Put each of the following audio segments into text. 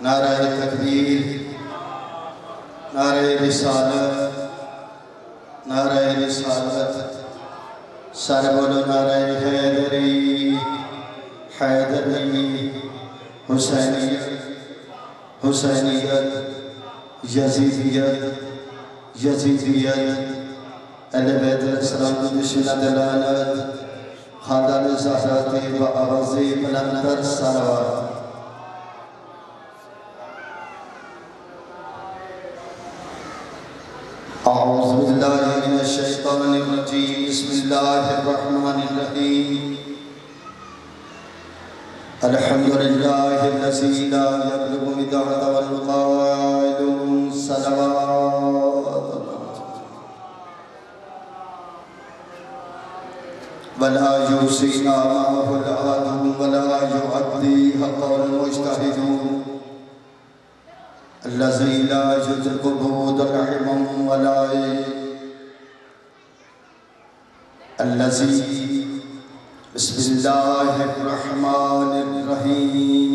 نعرہ تکبیر، نعرہ رسالت، نعرہ رسالت، سارے بولو نعرہ حیدری، حیدری، حسینیت، حسینیت، یزیدیت، یزیدیت، اہل بیت علیہ السلام کی دشمنہ دلالت، خاندان زہراتی و آغازی بلندر صلوات۔ اعوذ باللہ من الشیطان الرجیم، بسم اللہ الرحمن الرحیم، الحمدللہ الذی لا یبلغ مدحہ والقائل صلوات ولا یوصینا معه العدو ولا یعدی حق المجتہدون الذي لا يدرك بود رحمه ولا الذي بسم الله الرحمن الرحيم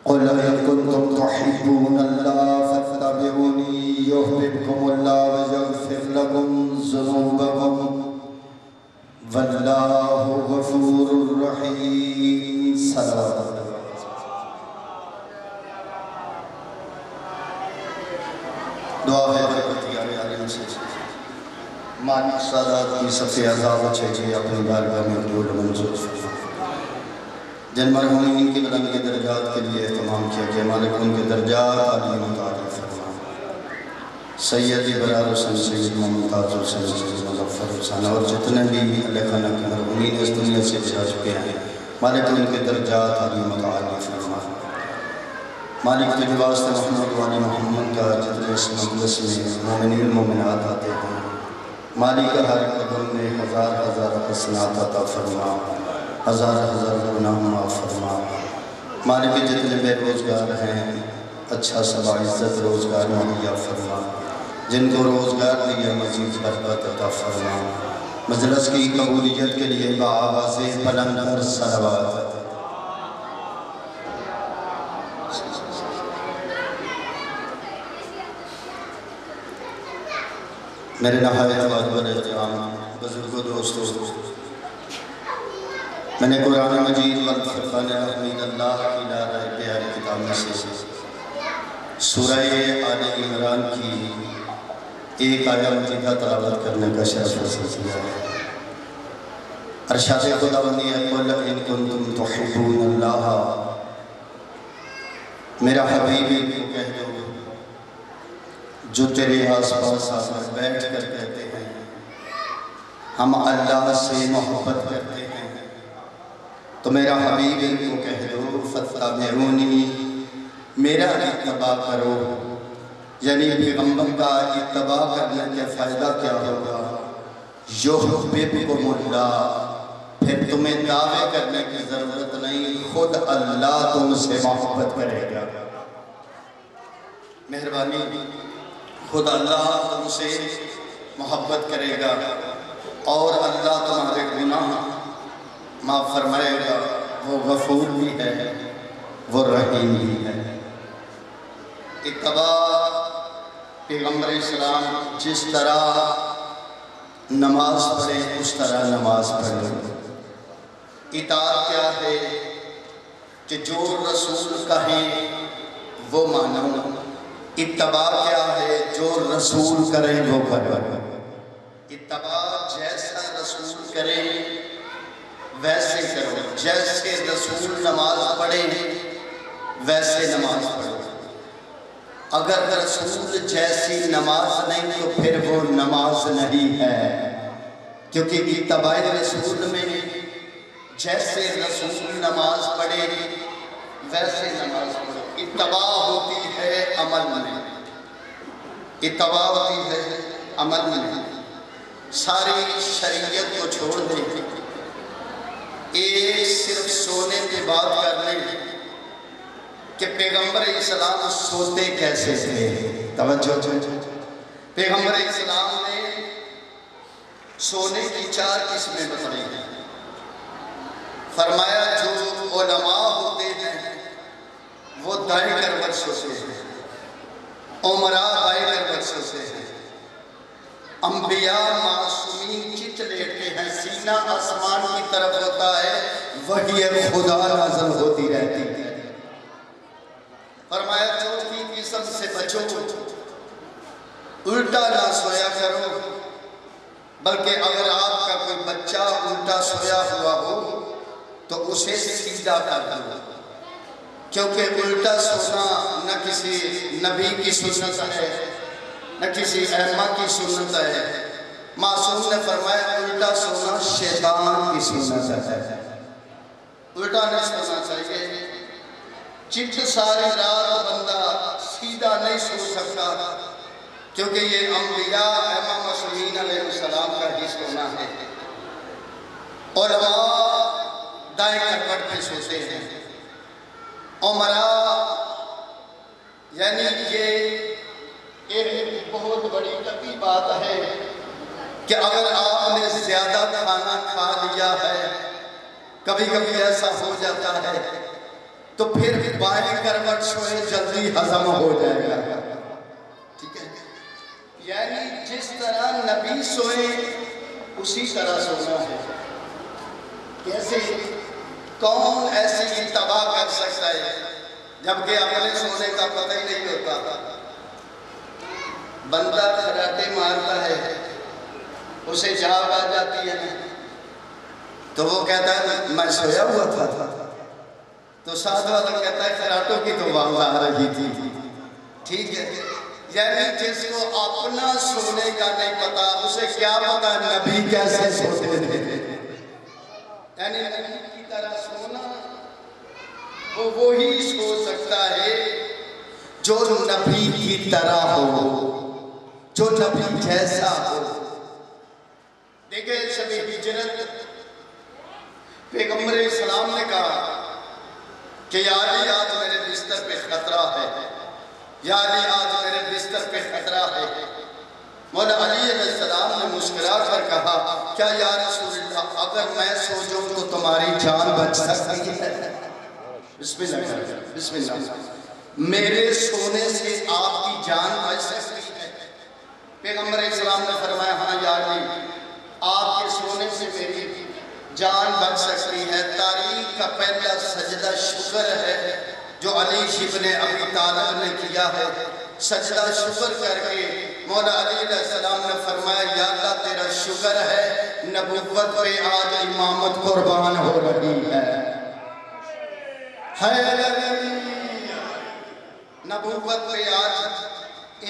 قل إن كنتم تحبون الله فاتبعوني يحببكم الله ويغفر لكم ذنوبكم والله غفور رحيم صلوات دعا ہے برکتیار عالم سے مالک سادات کی صفی عذاب اچھے جی اپنی بارگاہ میں قبول منظور جن مرحومین کی بلند کے درجات کے لیے اہتمام کیا کہ مالک ان کے درجات عالی متعالی فرما سیدی برار حسین سید ممتاز حسین سید مظفر حسین اور جتنے بھی اللہ خانہ کے مرحومین اس دنیا سے جا چکے ہیں مالک ان کے درجات عالی متعالی فرما مالک تجھے واسطے محمد والی محمد کا جتنے اس مجلس میں مومنین مومنات آتے ہیں مالک ہر قدم میں ہزار ہزار حسنات عطا فرما ہزار ہزار گناہ معاف فرما مالک جتنے بے روزگار ہیں اچھا سبا عزت روزگار مہیا فرما جن کو روزگار دیا مزید برکت عطا فرما مجلس کی قبولیت کے لیے بآواز بلند صلوات میرے نہایت واجب احترام بزرگوں دوستوں میں نے قرآن مجید والفرقان الحمید اللہ کی نعرہ پیاری کتاب میں سے سورہ آل عمران کی ایک آیہ مجیدہ تلاوت کرنے کا شرف حاصل کیا ہے ارشاد خداوندی ہے قل ان کنتم تحبون اللہ میرا حبیبی کو کہہ دو جو تیرے آس پاس آ کر بیٹھ کر کہتے ہیں ہم اللہ سے محبت کرتے ہیں تو میرا حبیب ان کو کہہ دو فاتبعونی میرا اتباع کرو یعنی پیغمبر کا اتباع کرنے کے فائدہ کیا ہوگا یحببکم اللہ پھر تمہیں دعوے کرنے کی ضرورت نہیں خود اللہ تم سے محبت کرے گا مہربانی خود اللہ تم سے محبت کرے گا اور اللہ تمہارے گناہ معاف فرمائے گا وہ غفور بھی ہے وہ رحیم بھی ہے اتباع پیغمبر اسلام جس طرح نماز پڑھے اس طرح نماز پڑھے اطاعت کیا ہے کہ جو رسول کہیں وہ مانو اتباع کیا ہے جو رسول کرے وہ کرے اتباع جیسا رسول کرے ویسے کرو جیسے رسول نماز پڑھے ویسے نماز پڑھو اگر رسول جیسی نماز نہیں تو پھر وہ نماز نہیں ہے کیونکہ اتباع رسول میں جیسے رسول نماز پڑھے ویسے نماز پڑھو اتباع ہوتی ہے عمل میں اتباع ہوتی ہے عمل میں ساری شریعت کو چھوڑ دیں ایک صرف سونے کی بات کر لیں کہ پیغمبر اسلام سوتے کیسے تھے توجہ پیغمبر اسلام نے سونے کی 4 قسمیں بتائی ہیں فرمایا جو علماء ہوتے ہیں دائیں کروٹ سوتے ہیں، عمراء بائیں کروٹ سوتے ہیں، انبیاء معصومین چت لیٹتے ہیں، سینہ آسمان کی طرف ہوتا ہے، وحی خدا نازل ہوتی رہتی ہے۔ فرمایا چوتھی قسم سے بچو، الٹا نہ سویا کرو، بلکہ اگر آپ کا کوئی بچہ الٹا سویا ہوا ہو تو اسے سیدھا کر دو، کیونکہ الٹا سونا نہ کسی نبی کی سنت ہے نہ کسی ائمہ کی سنت ہے۔ معصوم نے فرمایا الٹا سونا شیطان کی سنت ہے، الٹا نہیں سونا چاہیے۔ چت ساری رات بندہ سیدھا نہیں سو سکتا، کیونکہ یہ انبیاء ائمہ معصومین علیہ السلام کا ہی سونا ہے۔ علماء دائیں کروٹ پہ سوتے ہیں، عمراء یعنی یہ ایک بہت بڑی طبی بات ہے کہ اگر آپ نے زیادہ کھانا کھا لیا ہے، کبھی کبھی ایسا ہو جاتا ہے، تو پھر بائیں کروٹ سوئے جلدی ہضم ہو جائے گا، ٹھیک ہے؟ یعنی جس طرح نبی سوئے اسی طرح سونا ہے۔ کیسے؟ کون ایسی اتباع کر سکتا ہے جبکہ اپنے سونے کا پتہ ہی نہیں ہوتا؟ بندہ خراٹے مارتا ہے، اسے جاگ آ جاتی ہے تو وہ کہتا ہے میں سویا ہوا تھا، تو ساتھ والا کہتا ہے خراٹوں کی تو آواز آ رہی تھی، ٹھیک ہے؟ یعنی جس کو اپنا سونے کا نہیں پتا اسے کیا پتا نبی کیسے سوتے تھے۔ یعنی نبی کی طرح سونا وہ وہی سو سکتا ہے جو نبی کی طرح ہو، جو نبی جیسا ہو۔ دیکھیں شب ہجرت پیغمبر اسلام نے کہا کہ یا علی آج میرے بستر پہ خطرہ ہے، یا علی آج میرے بستر پہ خطرہ ہے۔ مولا علی علیہ السلام نے مسکرا کر کہا کیا یا رسول اللہ اگر میں سو جاؤں تو تمہاری جان بچ سکتی ہے؟ بسم اللہ، بسم اللہ، میرے سونے سے آپ کی جان بچ سکتی ہے؟ پیغمبر اسلام نے فرمایا ہاں یا علی آپ کے سونے سے میری جان بچ سکتی ہے۔ تاریخ کا پہلا سجدہ شکر ہے جو علی ابن ابی طالب نے کیا ہے۔ سجدہ شکر کر کے مولا علی علیہ السلام نے فرمایا یا اللہ تیرا شکر ہے نبوت پہ آج امامت قربان ہو رہی ہے۔ نبوت پہ آج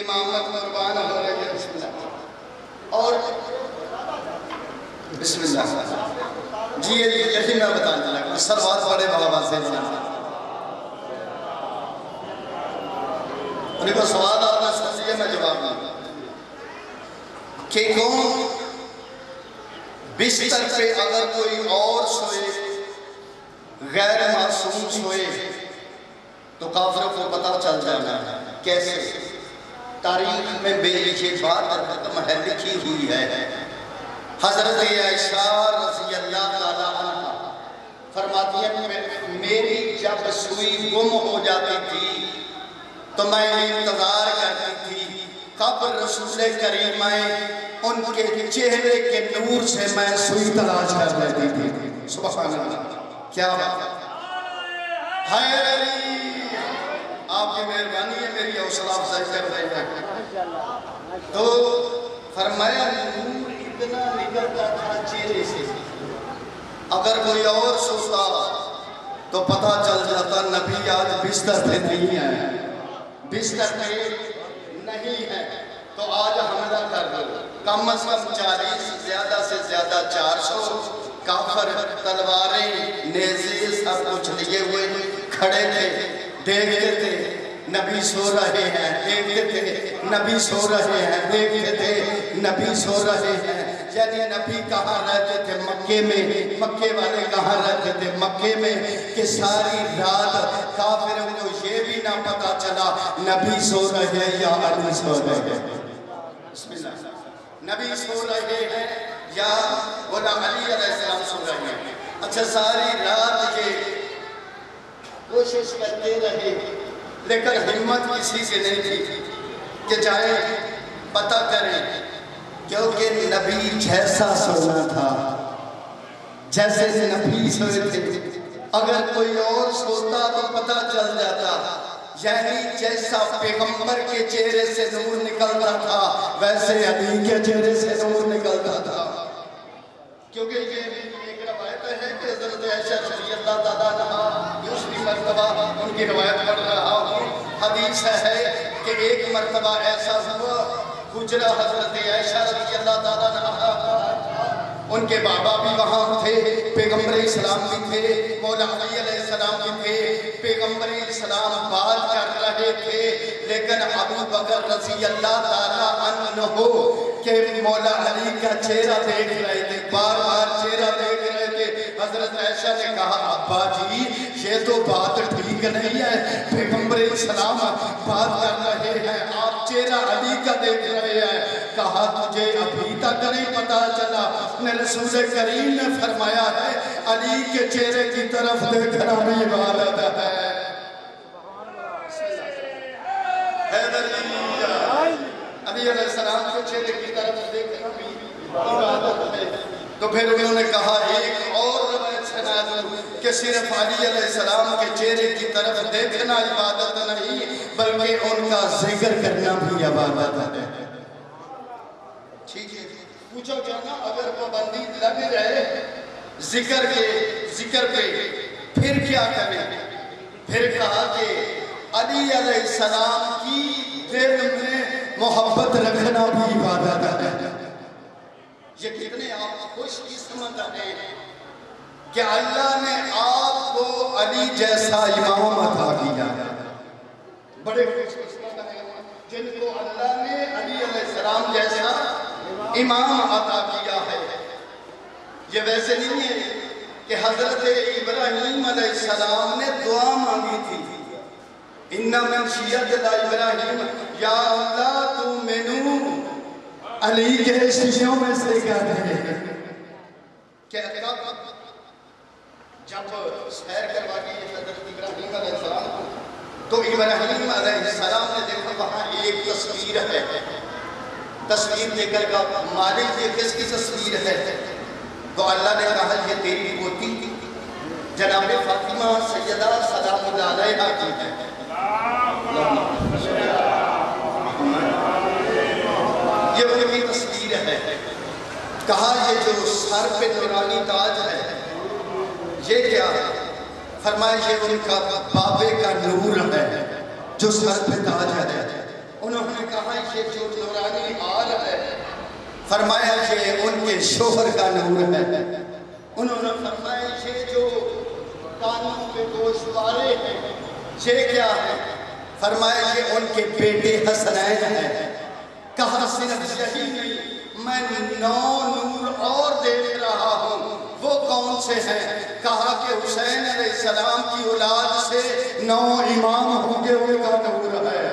امامت قربان ہو رہی ہے۔ بسم اللہ، اور بسم اللہ جی یہی میں بتانے لگا، سروات بڑے بابا سے انہیں کو سوال آنا سمجھئے میں جواب دوں کہ کون بستر پہ اگر کوئی اور سوئے غیر معصوم سوئے تو کافروں کو پتہ چل جانا ہے۔ کیسے؟ تاریخ میں بے لکھی بات ختم ہے، لکھی ہوئی ہے۔ حضرت عائشہ رضی اللہ تعالیٰ عنہ فرماتی ہیں میری جب سوئی گم ہو جاتی تھی تو میں انتظار کرتی تھی کب رسول کریم آئے، ان کے چہرے کے نور سے میں سوئی تلاش کر لیتی تھی۔ سبحان اللہ، کیا بات ہے علی، آپ کی مہربانی ہے میری حوصلہ افزائی کر رہے ہیں۔ تو فرمایا نور اتنا نکلتا تھا چہرے سے، اگر کوئی اور سوتا تو پتہ چل جاتا نبی آج بستر پہ نہیں ہے، بستر پہ نہیں ہے تو آج حملہ کر دو۔ کم از کم 40 زیادہ سے زیادہ 400 کافر تلواریں نیزے سب کچھ لیے ہوئے کھڑے تھے، دیکھتے تھے نبی سو رہے ہیں، دیکھتے تھے نبی سو رہے ہیں، دیکھتے تھے نبی سو رہے ہیں۔ یعنی نبی کہاں رہتے تھے؟ مکے میں۔ مکے والے کہاں رہتے تھے؟ مکے میں۔ کہ ساری رات کافروں کو یہ بھی نہ پتا چلا نبی سو رہے ہیں یا علی سو رہے ہیں۔ بسم اللہ، نبی سو رہے ہیں یا مولا علی علیہ السلام سو رہے ہیں۔ اچھا ساری رات یہ کوشش کرتے رہے لیکن ہمت کسی سے نہیں تھی کہ جائیں پتہ کریں، کیونکہ نبی جیسا سونا تھا جیسے نبی سوئے تھے۔ اگر کوئی اور سوتا تو پتہ چل جاتا، یعنی جیسا پیغمبر کے چہرے سے نور نکلتا تھا ویسے علی کے چہرے سے نور نکلتا تھا۔ کیونکہ یہ ایک روایت ہے کہ حضرت عائشہ رضی اللہ تعالیٰ عنہا دوسری مرتبہ ان کی روایت پڑھ رہا ہوں، حدیث ہے کہ ایک مرتبہ ایسا ہوا گزرا حضرت عائشہ رضی اللہ تعالیٰ عنہا، ان کے بابا بھی وہاں تھے، پیغمبر اسلام بھی تھے، مولا علی علیہ السلام بھی تھے، پیغمبر اسلام بات کر رہے تھے، لیکن ابو بکر رضی اللہ تعالیٰ عنہ کہ مولا علی کا چہرہ دیکھ رہے تھے، بار بار چہرہ دیکھ رہے تھے۔ حضرت عائشہ نے کہا ابا جی یہ تو بات ٹھیک نہیں ہے، پیغمبر اسلام بات کر رہے ہیں، آپ چہرہ علی کا دیکھ رہے ہیں۔ کہا تجھے ابھی تک نہیں پتا چلا؟ اپنے رسول کریم نے فرمایا ہے علی کے چہرے کی طرف دیکھنا بھی عبادت ہے۔ علی علیہ السلام کے چہرے کی طرف دیکھنا بھی عبادت ہے۔ تو پھر انہوں نے کہا ایک اور روایت سنا دوں کہ صرف علی علیہ السلام کے چہرے کی طرف دیکھنا عبادت نہیں بلکہ ان کا ذکر کرنا بھی عبادت ہے۔ ٹھیک ہے، پوچھو جانا اگر پابندی لگ رہے ذکر پہ پھر کیا کریں؟ پھر کہا کہ علی علیہ السلام کی دل میں محبت رکھنا بھی عبادت ہے۔ یہ کتنے آپ خوش قسمت ہیں کہ اللہ نے آپ کو علی جیسا امام عطا کیا۔ بڑے خوش قسمت ہیں جن کو اللہ نے علی علیہ السلام جیسا امام عطا کیا ہے۔ یہ ویسے نہیں ہے کہ حضرت ابراہیم علیہ السلام نے دعا مانگی تھی، اِنَّ مِن شِیَّتِ ابراہیم یا اللہ تو مینو علی کے شیعوں میں سے کر دے۔ جب سیر کروا کے حضرت ابراہیم علیہ السلام تو ابراہیم علیہ السلام نے دیکھا وہاں ایک تصویر ہے، تصویر دے کر کہا مالک یہ کس کی تصویر ہے؟ تو اللہ نے کہا یہ تیری پوتی جناب فاطمہ سیدہ سلام اللہ علیہا کی ہے۔ یہ ان کی تصویر ہے۔ کہا یہ جو سر پہ نورانی تاج ہے یہ کیا ہے؟ فرمایا یہ ان کا بابے کا نور ہے جو سر پہ تاج ہے۔ انہوں نے کہا یہ جو نورانی ہار ہے، فرمایا یہ ان کے شوہر کا نور ہے۔ انہوں نے فرمایا یہ جو کانوں پہ گوشوارے ہیں یہ کیا ہے؟ فرمایا یہ ان کے بیٹے حسنین ہیں۔ کہا صرف یہی نہیں میں 9 نور اور دیکھ رہا ہوں، وہ کون سے ہیں؟ کہا کہ حسین علیہ السلام کی اولاد سے 9 امام ہوں گے، ان کا نور ہے۔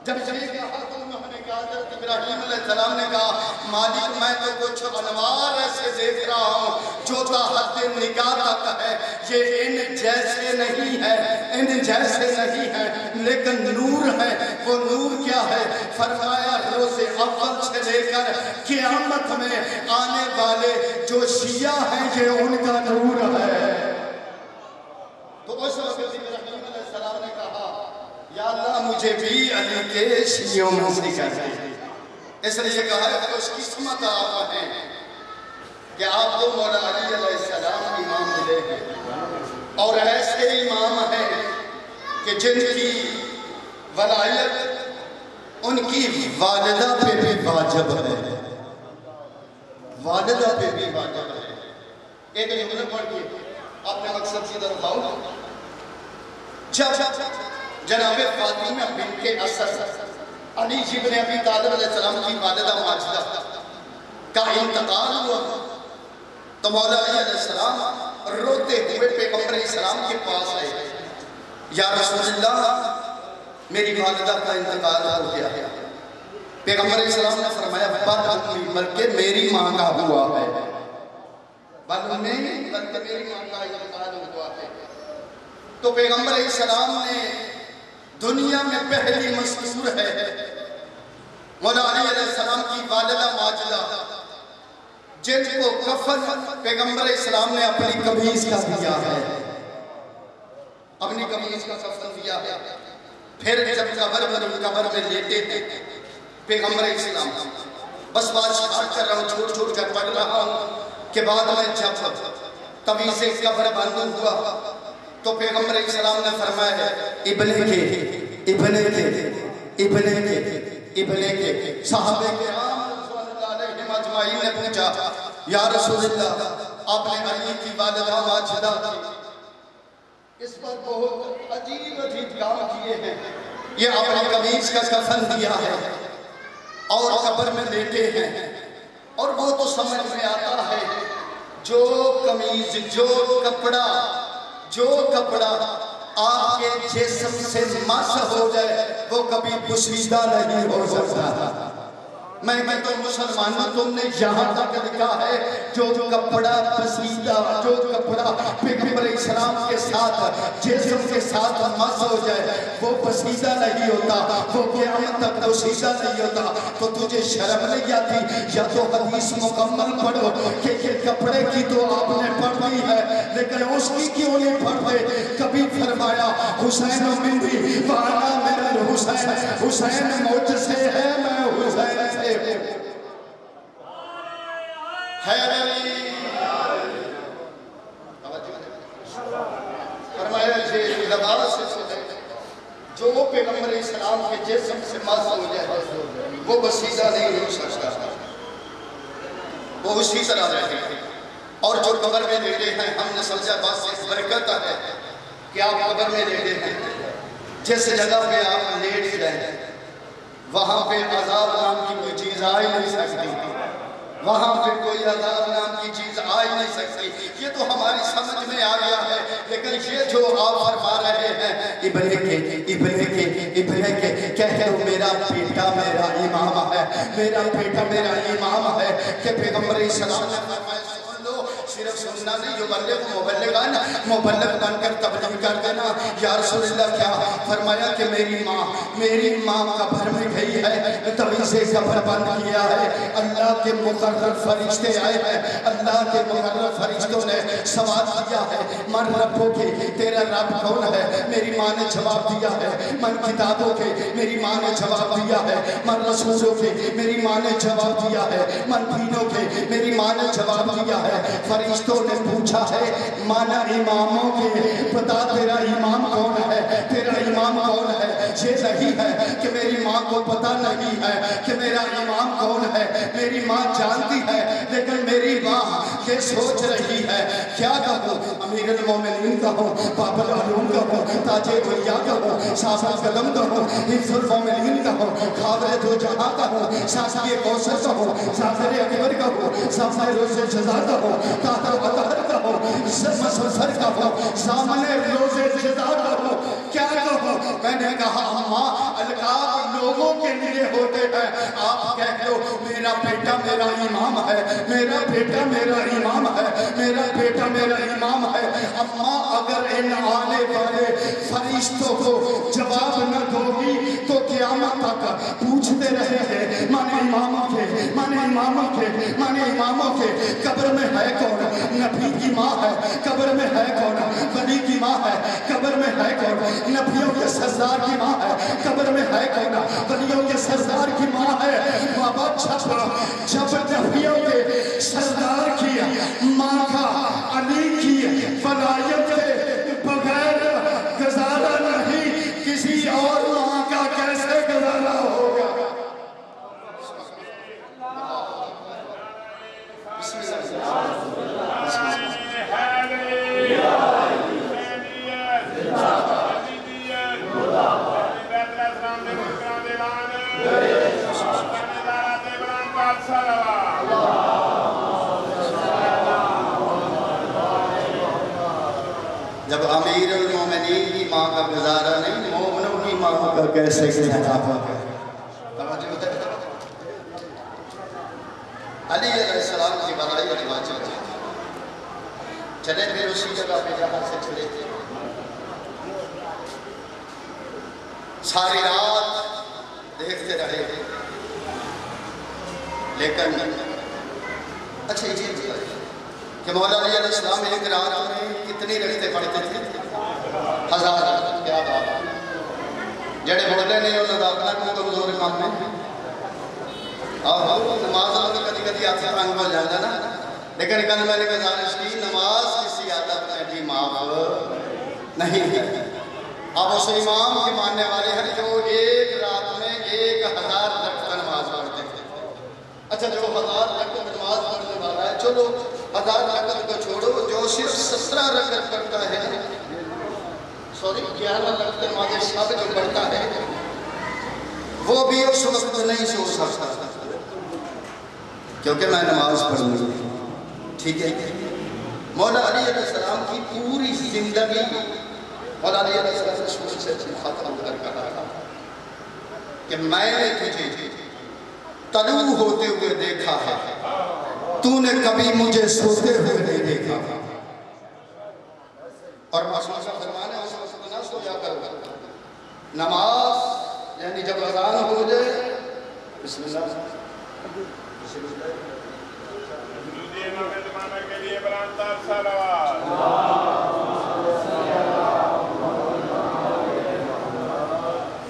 جب یہ کہا تو انہوں نے کہا حضرت ابراہیم علیہ السلام نے کہا مالک میں تو کچھ انوار ایسے دیکھ رہا ہوں جو تا حد نگاہ تک ہے، یہ ان جیسے نہیں ہے، ان جیسے نہیں ہے، لیکن نور ہے۔ وہ نور کیا ہے؟ فرمایا روز اول سے لے کر قیامت میں آنے والے جو شیعہ ہیں یہ ان کا نور ہے۔ تو اس وقت ابراہیم علیہ السلام نے کہا یا اللہ مجھے بھی علی کے شیعوں میں سے کر دے۔ اس لیے کہا ہے خوش قسمت آپ ہیں کہ آپ کو مولا علی علیہ السلام امام ملے ہیں، اور ایسے امام ہیں کہ جن کی ولایت ان کی والدہ پہ بھی واجب ہے، والدہ پہ بھی واجب ہے۔ ایک جملہ پڑھ کے آپ نے مقصد سیدھا بتاؤ۔ جب جناب فاطمہ بنت اسد علی ابن ابی طالب علیہ السلام کی والدہ ماجدہ کا انتقال ہوا تو مولا علی علیہ السلام روتے ہوئے پیغمبر اسلام کے پاس آئے، یا رسول اللہ میری والدہ کا انتقال ہو گیا۔ پیغمبر اسلام نے فرمایا بد امی بلکہ میری ماں کا ہوا ہے، بد امی بلکہ میری ماں کا انتقال ہوا ہے۔ تو پیغمبر علیہ السلام نے دنیا میں پہلی مستور ہے مولا علی علیہ السلام کی والدہ ماجدہ، جن کو کفن پیغمبر علیہ السلام نے اپنی قمیص کا دیا ہے، اپنی قمیص کا کفن دیا ہے۔ پھر جب قبر میں لیٹے تھے پیغمبر علیہ السلام، بس بات شکار کر رہا ہوں، چھوٹ چھوٹ کر پڑھ رہا ہوں کہ بعد میں جب طویز قبر بند ہوا تو پیغمبر علیہ السلام نے فرمایا ابن کے صحابہ کرام رضوان اللہ علیہم اجمعین نے پوچھا یا رسول اللہ، آپ نے علی کی والدہ ماجدہ کی اس پر بہت عجیب عجیب کام کیے ہیں، یہ آپ نے قمیص کا کفن دیا ہے اور قبر میں لیٹے ہیں، اور وہ تو سمجھ میں آتا ہے جو قمیص جو کپڑا آپ کے جسم سے مسح ہو جائے وہ کبھی پوشیدہ نہیں ہو سکتا۔ میں کہتا ہوں مسلمانوں، تم نے یہاں تک لکھا ہے جو کپڑا پسیدہ، جو کپڑا پیغمبر علیہ السلام کے ساتھ جسم کے ساتھ مسح ہو جائے وہ پسیدہ نہیں ہوتا، وہ قیامت تک پسیدہ نہیں ہوتا۔ تو تجھے شرم نہیں آتی؟ یا تو حدیث مکمل پڑھو کہ یہ کپڑے کی تو آپ نے پڑھ لی ہے لیکن اس کی کیوں نہیں پڑھتے؟ کبھی فرمایا حسین منی وانا میرا حسین، حسین مجھ سے ہے میں حسین سے حیدری۔ فرمایا یہ لباس سے جو پیغمبر علیہ السلام کے جسم سے مسح ہو جائے وہ بسیدہ نہیں ہو سکتا، وہ اسی طرح رہتے ہیں۔ اور جو قبر میں لیٹے ہیں، ہم نے سمجھا بس ایک برکت ہے کہ آپ قبر میں لیٹے ہیں، جس جگہ پہ آپ لیٹ جائیں وہاں پہ عذاب نام کی کوئی چیز آ ہی نہیں سکتی، وہاں پہ کوئی عذاب نام کی چیز آ ہی نہیں سکتی۔ یہ تو ہماری سمجھ میں آ گیا ہے، لیکن یہ جو آپ فرما رہے ہیں ابن کے کہتے ہو میرا بیٹا میرا امام ہے، میرا بیٹا میرا امام ہے، کہ پیغمبر علیہ السلام نے فرمایا سن لو، صرف سننا نہیں، مبلغ بن کر تبلیغ کر دینا۔ یا رسول اللہ کیا؟ فرمایا کہ میری ماں قبر میں گئی ہے، طویز قبر بند کیا ہے، اللہ کے مقرر فرشتے آئے ہیں، اللہ کے مقرر فرشتوں نے سوال کیا ہے من ربوں کے، تیرا رب کون ہے؟ میری ماں نے جواب دیا ہے من کتابوں کے، میری ماں نے جواب دیا ہے من رسولوں کے، میری ماں نے جواب دیا ہے من دینوں کے، میری ماں نے جواب دیا ہے۔ فرشتوں نے پوچھا ہے مانا اماموں کے، بتا تیرا امام کون ہے، تیرا امام کون ہے؟ یہ نہیں ہے کہ میری ماں کو پتہ نہیں ہے کہ میرا امام کون ہے، میری ماں جانتی ہے، لیکن میری ماں یہ سوچ رہی ہے کیا کہوں، امیر المومنین کہوں، باب العلوم کہوں، تاج اولیاء کہوں، صاحب قدم کہوں، حفظ المومنین کہوں، خاور دو جہاں کہوں، ساقی کوثر کہوں، ظافر اکبر کہوں، ظافر روز جزا کہوں، طاہر اطہر کہوں، مسفر کہوں، ضامن روز جزا کہوں، کیا کہوں؟ میں نے کہا اماں القاب لوگوں کے لیے ہوتے ہیں، آپ کہہ دو میرا بیٹا میرا امام ہے، میرا بیٹا میرا امام ہے، میرا بیٹا میرا امام ہے۔ اماں اگر ان آنے والے فرشتوں کو جواب نہ دو گی تو قیامت تک پوچھتے رہے گے من اماموں کے، من اماموں کے، من اماموں کے۔ قبر میں ہے کون؟ نبی کی ماں ہے۔ قبر میں ہے کون؟ ولی کی ماں ہے۔ قبر میں ہے کون؟ نبیوں کے سردار کی ماں ہے۔ قبر میں ہے کون؟ ولیوں کے سردار کی ماں ہے۔ بابا جب نبیوں کے سردار کی ماں کا علی کی ولایت کے بغیر گزارا نہیں، کسی اور ماں کا کیسے گزارا ہوگا؟ جب امیر المومنین کی ماں کا گزارا نہیں، مومنوں کی ماں کا کیسے گزارا ہوگا؟ علی علیہ السلام کی برائی واجب ہے، چلے پھر اسی جگہ پہ جہاں سے چلے تھے۔ ساری رات دیکھتے رہے، لیکن اچھا یہ بتائیے کہ مولا علی علیہ السلام ایک رات میں کتنی رکعتیں پڑھتے تھے؟ 1000۔ کیا بات ہے، جڑے بولے نہیں انہوں نے اپنا کو کمزور کام میں اور نماز میں کدی کدی ہاتھ تنگ ہو جاتا نا، لیکن کل میں نے گزارش کی نماز کسی عادت میں بھی معاف نہیں ہے۔ آپ اس امام کے ماننے والے ہیں جو ایک رات میں 1000 رکعت نماز پڑھتے تھے۔ اچھا جو 1000 رکعت نماز پڑھنے والا ہے، چلو 1000 رکعت کو چھوڑو، جو صرف 17 رکعت پڑھتا ہے، 11 رکعت نماز شب جو پڑھتا ہے، وہ بھی اس وقت نہیں سو سکتا کیونکہ میں نماز پڑھوں۔ ٹھیک ہے، مولا علی علیہ السلام کی پوری زندگی مولا علی علیہ السلام رسول سے ختم کر کہا کہ میں نے تجھے طلوع ہوتے ہوئے دیکھا ہے، تو نے کبھی مجھے سوتے ہوئے نہیں دیکھا۔ اور مسلم فرمانے اس وقت نہ سویا کرو، نماز یعنی جب اذان ہو جائے بسم اللہ کے لیے برانتار صلوات۔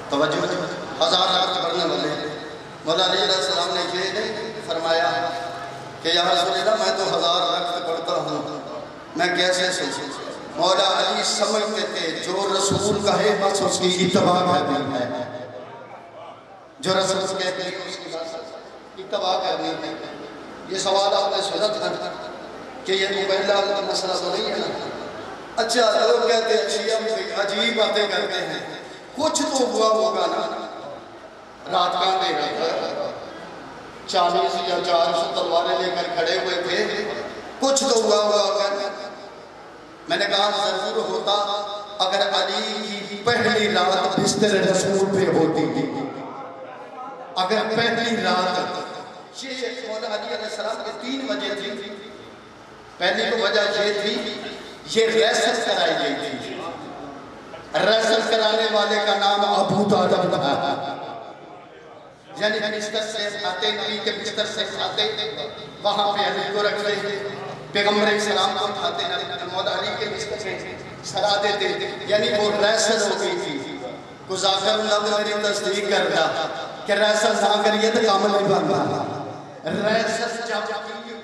توجہ، 1000 رکعت پڑھنے والے مولا علی علیہ السلام نے یہ نہیں فرمایا کہ یا رسول اللہ میں تو 1000 رکعت پڑھتا ہوں، میں کیسے سوچوں؟ مولا علی سمجھتے تھے جو رسول کہے بس اس کی اتباع کرنی ہے، جو رسول کہتے ہیں اس کی بس اتباع کرنی ہے۔ یہ سوال آپ نے سنا تھا کہ یہ مبیلہ کا مسئلہ تو نہیں ہے نا؟ اچھا لوگ کہتے ہیں شیعہ عجیب باتیں کرتے ہیں، کچھ تو ہوا ہوگا نا، رات کا اندھیرا تھا، 40 یا 400 تلواریں لے کر کھڑے ہوئے تھے، کچھ تو ہوا ہوگا۔ میں نے کہا ضرور ہوتا اگر علی کی پہلی رات بستر رسول پہ ہوتی تھی، اگر پہلی رات یہ مولا علی علیہ السلام کے 3 وجہ تھی۔ پہلی تو وجہ یہ تھی یہ ریست کرائی گئی تھی، ریست کرانے والے کا نام ابو طالب تھا، یعنی بستر سے کھاتے، نبی کے بستر سے کھاتے، وہاں پہ علی کو رکھتے، پیغمبر اسلام کو کھاتے، مولا علی کے بستر سے سلا دیتے، یعنی وہ ریست ہو گئی تھی۔ گزاکر اللہ نے میری تصدیق کر دیا کہ ریست نہ کریے تو کام نہیں بنتا، ریست جب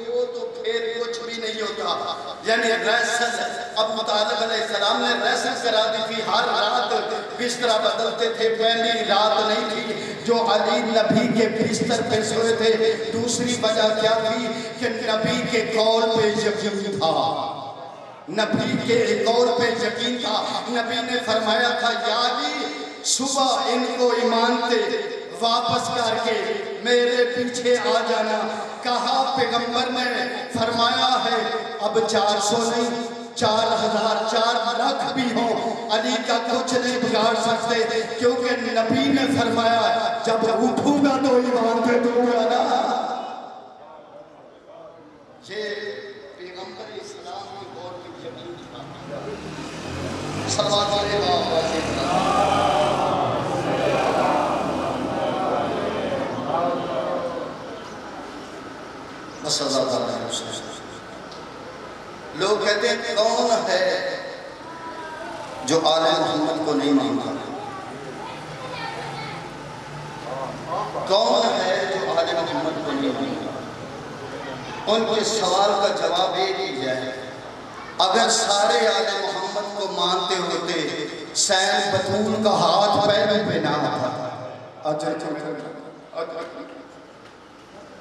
ہو تو پھر کچھ بھی نہیں ہوتا، یعنی ریست ابو طالب علیہ السلام نے ریست کرا دی تھی، ہر رات بستر بدلتے تھے، پہلی رات نہیں تھی جو علی نبی کے بستر پہ سوئے تھے۔ دوسری وجہ کیا تھی کہ نبی کے قول پہ یقین تھا، نبی کے قول پہ یقین تھا۔ نبی نے فرمایا تھا یا علی صبح ان کو ایمان تے واپس کر کے میرے پیچھے آ جانا۔ کہا پیغمبر نے فرمایا ہے اب 400 نہیں 4000 4 لاکھ بھی ہوں علی کا کچھ نہیں بگاڑ سکتے، کیونکہ نبی نے فرمایا جب اٹھوں گا تو ایمان پہ دوں گا نا۔ یہ پیغمبر اسلام کی اور کی یقین تھا۔ صلوات اللہ لوگ کہتے ہیں کون ہے جو آل محمد کو نہیں مانتا؟ کون ہے جو آل محمد کو نہیں مانتا؟ ان کے سوال کا جواب ایک ہی ہے، اگر سارے آل محمد کو مانتے ہوتے سین بطول کا ہاتھ پہلو پہ نہ آتا،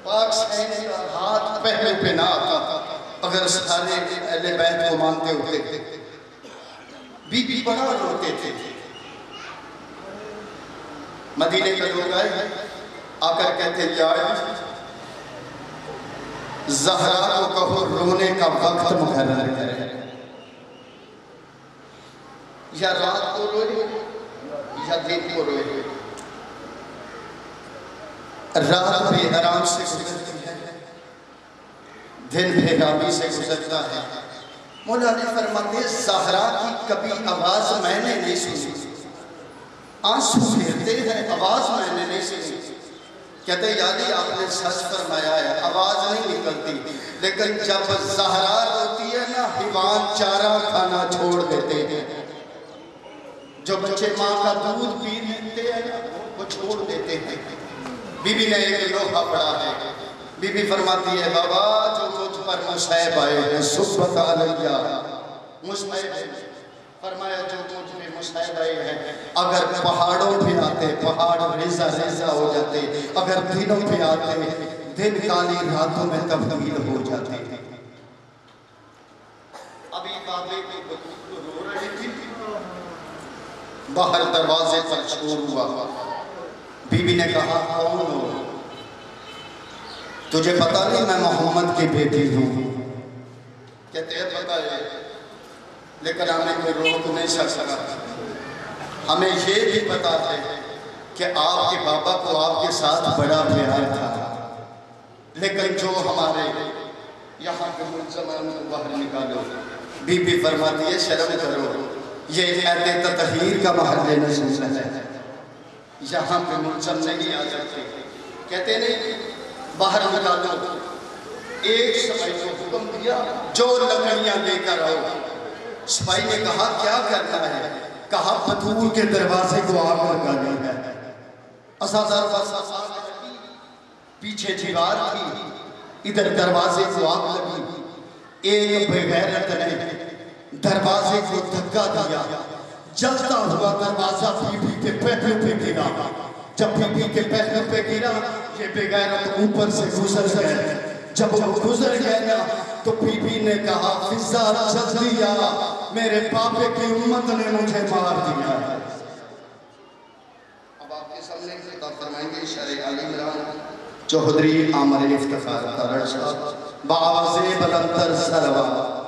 پاک سین کا ہاتھ پہلو پہ نہ آتا، اگر سارے اہل بیت کو مانتے ہوتے۔ بی بی بڑا روتے تھے، مدینے کے لوگ آئے آ کر کہتے جائے زہرا کو کہو رونے کا وقت مقرر کرے، یا رات کو روئے یا دن کو روئے، رات بھی آرام سے گزرتی ہے، دن بھی آرام سے گزرتا ہے۔ مولا علی فرماتے زہرا کی کبھی آواز میں نے نہیں سنی، آنسو گرتے ہیں، آواز میں نے نہیں سنی۔ کہتے یا علی آپ نے سچ فرمایا ہے، آواز نہیں نکلتی، لیکن جب زہرا روتی ہے نا، حیوان چارہ کھانا چھوڑ دیتے ہیں۔ جو بچے ماں کا دودھ پی لیتے ہیں وہ چھوڑ دیتے ہیں۔ بی بی نے ایک لوحہ پڑھا ہے، بی بی فرماتی ہے بابا جو مجھ پر مصائب آئے ہیں صبح علیہ مصائب ہے، فرمایا جو مجھ پہ مصائب آئے ہیں اگر پہاڑوں پہ آتے پہاڑ ریزہ ریزہ ہو جاتے، اگر دنوں پہ آتے دن کالی راتوں میں تبدیل ہو جاتے۔ ابھی بابے کو رو رہی تھی، باہر دروازے پر شور ہوا، بی بی نے کہا کون ہو؟ تجھے پتا نہیں میں محمد کی بیٹی ہوں؟ کہتے ہیں پتا ہے، لیکن ہمیں کوئی روک نہیں سکتا۔ ہمیں یہ بھی پتا ہے کہ آپ کے بابا کو آپ کے ساتھ بڑا پیار تھا، لیکن جو ہمارے یہاں کے ملزمان کو باہر نکالو۔ بی بی فرماتی ہے شرم کرو، یہ ایت تطہیر کا محل نزول ہے، یہاں پہ ملزم نہیں آ جاتے۔ کہتے نہیں باہر نکالو، ایک سپاہی کو حکم دیا جو لکڑیاں لے کر آؤ۔ سپاہی نے کہا کیا کرنا ہے؟ کہا بطور کے دروازے کو آگ لگانی ہے۔ ازادار بادشاہ پیچھے دیوار تھی، ادھر دروازے کو آگ لگی، ایک بغیرت نے دروازے کو دھکا دیا، جلتا ہوا دروازہ بی بی کے پہلو پہ گرا۔ جب بی بی کے پہلو پہ گرا یہ بغیرت اوپر سے گزر گئے، جب وہ گزر گئے نا تو بی بی نے کہا فضا جلدی آ، میرے پاپے کی امت نے مجھے مار دیا ہے۔ اب آپ کے سامنے خطاب فرمائیں گے شرع علی عمران چوہدری عامر افتخار ترڑ صاحب بآواز بلندر سلوات۔